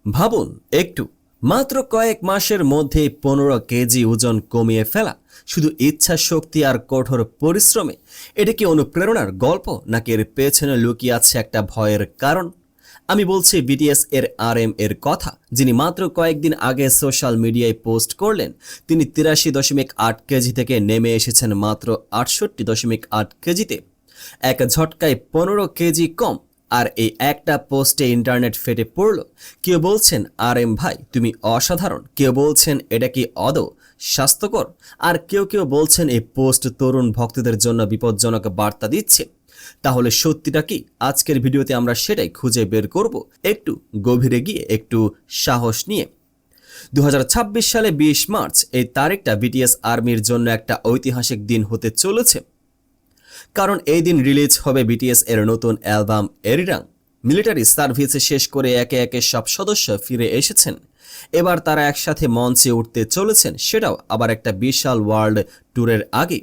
ভাবুন একটু, মাত্র কয়েক মাসের মধ্যে 15 কেজি ওজন কমিয়ে ফেলা, শুধু ইচ্ছা শক্তি আর কঠোর পরিশ্রমে। এটা কি অনুপ্রেরণার গল্প, নাকি এর পেছনে লুকিয়ে আছে একটা ভয়ের কারণ? আমি বলছি বিটিএস এর RM এর কথা, যিনি মাত্র কয়েকদিন আগে সোশ্যাল মিডিয়ায় পোস্ট করলেন তিনি 83.8 কেজি থেকে নেমে এসেছেন মাত্র 68.8 কেজিতে। এক ঝটকায় 15 কেজি কম। আর এই একটা পোস্টে ইন্টারনেট ফেটে পড়ল। কেউ বলছেন RM ভাই তুমি অসাধারণ, কেউ বলছেন এটা কি আদৌ স্বাস্থ্যকর, আর কেউ বলছেন এই পোস্ট তরুণ ভক্তদের জন্য বিপজ্জনক বার্তা দিচ্ছে। তাহলে সত্যিটা কি? আজকের ভিডিওতে আমরা সেটাই খুঁজে বের করব, একটু গভীরে গিয়ে, একটু সাহস নিয়ে। 2026 সালে 20 মার্চ, এই তারিখটা বিটিএস আর্মির জন্য একটা ঐতিহাসিক দিন হতে চলেছে। কারণ এই দিন রিলিজ হবে বিটিএস এর নতুন অ্যালবাম এরিরাং। মিলিটারি সার্ভিস শেষ করে একে একে সব সদস্য ফিরে এসেছেন। এবার তারা একসাথে মঞ্চে উঠতে চলেছেন, সেটাও আবার একটা বিশাল ওয়ার্ল্ড ট্যুরের আগে।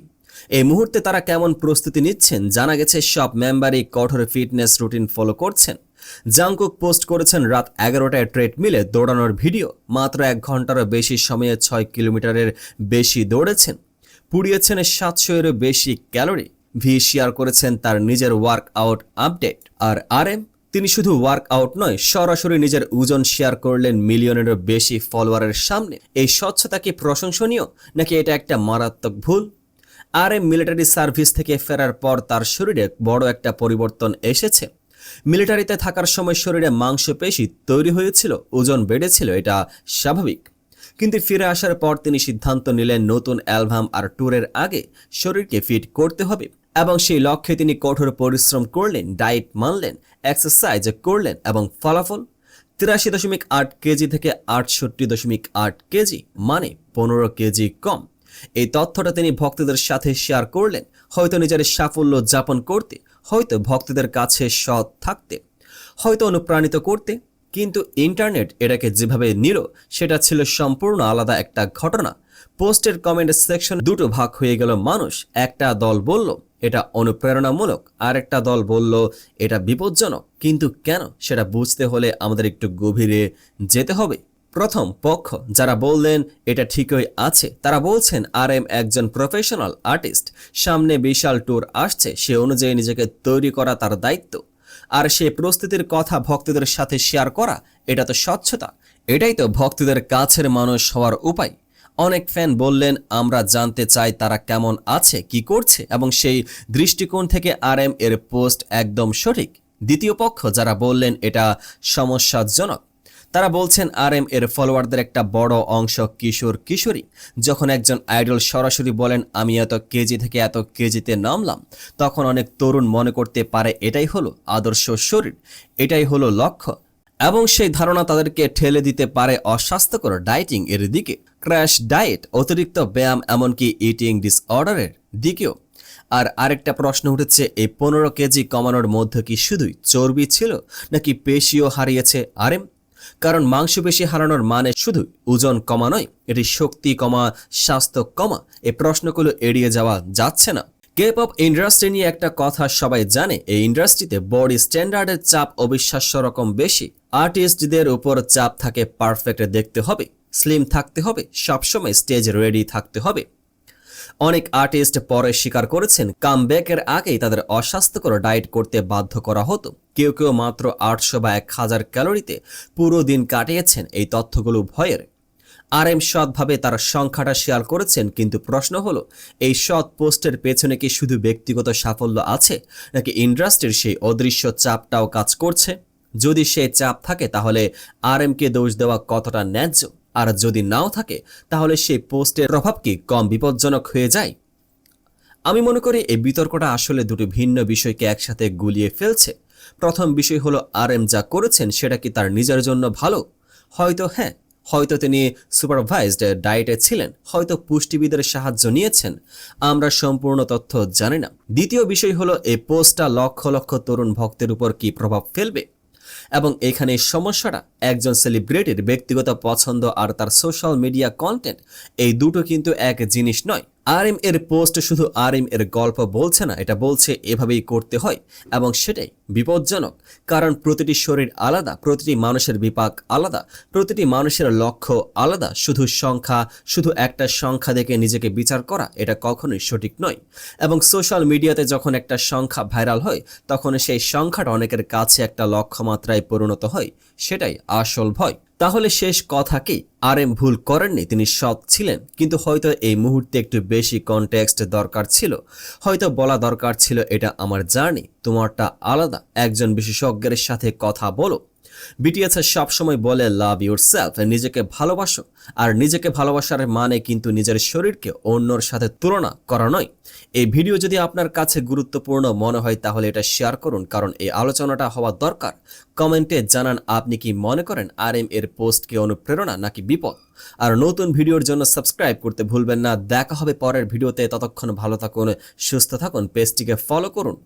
এই মুহূর্তে তারা কেমন প্রস্তুতি নিচ্ছেন জানা গেছে, সব মেম্বারই কঠোর ফিটনেস রুটিন ফলো করছেন। জাংকুক পোস্ট করেছেন রাত 11টায় ট্রেডমিলে দৌড়ানোর ভিডিও। মাত্র 1 ঘন্টারও বেশি সময়ে 6 কিলোমিটারের বেশি দৌড়েছেন, পুড়িয়েছেন 700-এরও বেশি ক্যালোরি। শেয়ার করেছেন তার নিজের ওয়ার্কআউট আপডেট। আর RM, তিনি শুধু ওয়ার্কআউট নয়, সরাসরি নিজের ওজন শেয়ার করলেন মিলিয়নেরও বেশি ফলোয়ারের সামনে। এই স্বচ্ছতা কি প্রশংসনীয়, নাকি এটা একটা মারাত্মক ভুল? RM মিলিটারি সার্ভিস থেকে ফেরার পর তার শরীরে বড় একটা পরিবর্তন এসেছে। মিলিটারিতে থাকার সময় শরীরে মাংসপেশি তৈরি হয়েছিল, ওজন বেড়েছিল, এটা স্বাভাবিক। কিন্তু ফিরে আসার পর তিনি সিদ্ধান্ত নিলেন নতুন অ্যালবাম আর ট্যুরের আগে শরীরকে ফিট করতে হবে, এবং সেই লক্ষ্যে তিনি কঠোর পরিশ্রম করলেন, ডায়েট মানলেন, এক্সারসাইজ করলেন, এবং ফলাফল 83.8 কেজি থেকে 68.8 কেজি, মানে 15 কেজি কম। এই তথ্যটা তিনি ভক্তদের সাথে শেয়ার করলেন, হয়তো নিজের সাফল্য যাপন করতে, হয়তো ভক্তদের কাছে সৎ থাকতে, হয়তো অনুপ্রাণিত করতে। কিন্তু ইন্টারনেট এটাকে যেভাবে নিল সেটা ছিল সম্পূর্ণ আলাদা একটা ঘটনা। পোস্টের কমেন্ট সেকশন দুটো ভাগ হয়ে গেল মানুষ। একটা দল বলল এটা অনুপ্রেরণামূলক, আর একটা দল বলল এটা বিপজ্জনক। কিন্তু কেন, সেটা বুঝতে হলে আমাদের একটু গভীরে যেতে হবে। প্রথম পক্ষ যারা বললেন এটা ঠিকই আছে, তারা বলছেন RM একজন প্রফেশনাল আর্টিস্ট, সামনে বিশাল ট্যুর আসছে, সে অনুযায়ী নিজেকে তৈরি করা তার দায়িত্ব। আর সে প্রস্তুতির কথা ভক্তদের সাথে শেয়ার করা, এটা তো স্বচ্ছতা, এটাই তো ভক্তদের কাছের মানুষ হওয়ার উপায়। অনেক ফ্যান বললেন আমরা জানতে চাই তারা কেমন আছে, কি করছে, এবং সেই দৃষ্টিকোণ থেকে RM এর পোস্ট একদম সঠিক। দ্বিতীয় পক্ষ যারা বললেন এটা সমস্যাজনক, তারা বলছেন RM এর ফলোয়ারদের একটা বড় অংশ কিশোর কিশোরী। যখন একজন আইডল সরাসরি বলেন আমি এত কেজি থেকে এত কেজিতে নামলাম, তখন অনেক তরুণ মনে করতে পারে এটাই হলো আদর্শ শরীর, এটাই হলো লক্ষ্য, এবং সেই ধারণা তাদেরকে ঠেলে দিতে পারে অস্বাস্থ্যকর ডায়েটিং এর দিকে, ক্র্যাশ ডায়েট, অতিরিক্ত ব্যায়াম, এমনকি ইটিং ডিসঅর্ডারের দিকেও। আর আরেকটা প্রশ্ন উঠেছে, এই 15 কেজি কমানোর মধ্যে কি শুধুই চর্বি ছিল, নাকি পেশিও হারিয়েছে RM? কারণ মাংসপেশি হারানোর মানে শুধু ওজন কমা নয়, এটি শক্তি কমা, স্বাস্থ্য কমা। এই প্রশ্নগুলো এড়িয়ে যাওয়া যাচ্ছে না। K-pop ইন্ডাস্ট্রি নিয়ে একটা কথা সবাই জানে, এই ইন্ডাস্ট্রিতে বডি স্ট্যান্ডার্ডের চাপ অবিশ্বাস্য রকম বেশি। আর্টিস্টদের উপর চাপ থাকে পারফেক্ট দেখতে হবে, স্লিম থাকতে হবে, সবসময় স্টেজ রেডি থাকতে হবে। অনেক আর্টিস্ট পরে স্বীকার করেছেন কামব্যাকের আগেই তাদের অস্বাস্থ্যকর ডায়েট করতে বাধ্য করা হতো। কেউ মাত্র 800 বা 1000 ক্যালোরিতে পুরো দিন কাটিয়েছেন। এই তথ্যগুলো ভয়ের। RM সৎভাবে তার সংখ্যাটা শেয়ার করেছেন, কিন্তু প্রশ্ন হলো এই সৎ পোস্টের পেছনে কি শুধু ব্যক্তিগত সাফল্য আছে, নাকি ইন্ডাস্ট্রির সেই অদৃশ্য চাপটাও কাজ করছে? যদি সেই চাপ থাকে তাহলে RM কে দোষ দেওয়া কতটা ন্যায্য? আর যদি নাও থাকে তাহলে সেই পোস্টের প্রভাব কি কম বিপজ্জনক হয়ে যায়? আমি মনে করি এই বিতর্কটা আসলে দুটো ভিন্ন বিষয়কে একসাথে গুলিয়ে ফেলছে। প্রথম বিষয় হলো RM যা করেছেন সেটা কি তার নিজের জন্য ভালো? হয়তো হ্যাঁ, হয়তো তিনি সুপারভাইজড ডায়েটে ছিলেন, হয়তো পুষ্টিবিদের সাহায্য নিয়েছেন, আমরা সম্পূর্ণ তথ্য জানি না। দ্বিতীয় বিষয় হলো এই পোস্টটা লক্ষ লক্ষ তরুণ ভক্তের উপর কি প্রভাব ফেলবে। এবং এখানে সমস্যাটা একজন সেলিব্রিটির ব্যক্তিগত পছন্দ আর তার সোশ্যাল মিডিয়া কন্টেন্ট, এই দুটো কিন্তু এক জিনিস নয়। আরএম এর পোস্ট শুধু আরএম এর গল্প বলছে না, এটা বলছে এভাবেই করতে হয় এবং সেটাই বিপজ্জনক। কারণ প্রতিটি শরীর আলাদা, প্রতিটি মানুষের বিপাক আলাদা, প্রতিটি মানুষের লক্ষ্য আলাদা। শুধু একটা সংখ্যা দেখে নিজেকে বিচার করা এটা কখনোই সঠিক নয়। এবং সোশ্যাল মিডিয়াতে যখন একটা সংখ্যা ভাইরাল হয় তখন সেই সংখ্যাটা অনেকের কাছে একটা লক্ষ্যমাত্রায় পরিণত হয়, সেটাই আসল ভয়। তাহলে শেষ কথা কি, আরএম ভুল করেননি, তিনি সৎ ছিলেন, কিন্তু হয়তো এই মুহূর্তে একটু বেশি কনটেক্সট দরকার ছিল। হয়তো বলা দরকার ছিল এটা আমার জার্নি, তোমারটা আলাদা, একজন বিশেষজ্ঞের সাথে কথা বলো। বিটিএস সবসময় বলে লাভ ইউরসেলফ, নিজেকে ভালোবাসো। আর নিজেকে ভালোবাসার মানে কিন্তু নিজের শরীরকে অন্যর সাথে তুলনা করা নয়। এই ভিডিও যদি আপনার কাছে গুরুত্বপূর্ণ মনে হয় তাহলে এটা শেয়ার করুন, কারণ এই আলোচনাটা হওয়া দরকার। কমেন্টে জানান আপনি কি মনে করেন আরএম এর পোস্ট কি অনুপ্রেরণা নাকি বিপদ। আর নতুন ভিডিওর জন্য সাবস্ক্রাইব করতে ভুলবেন না। দেখা হবে পরের ভিডিওতে, ততক্ষণ ভালো থাকুন, সুস্থ থাকুন, পেজটিকে ফলো করুন।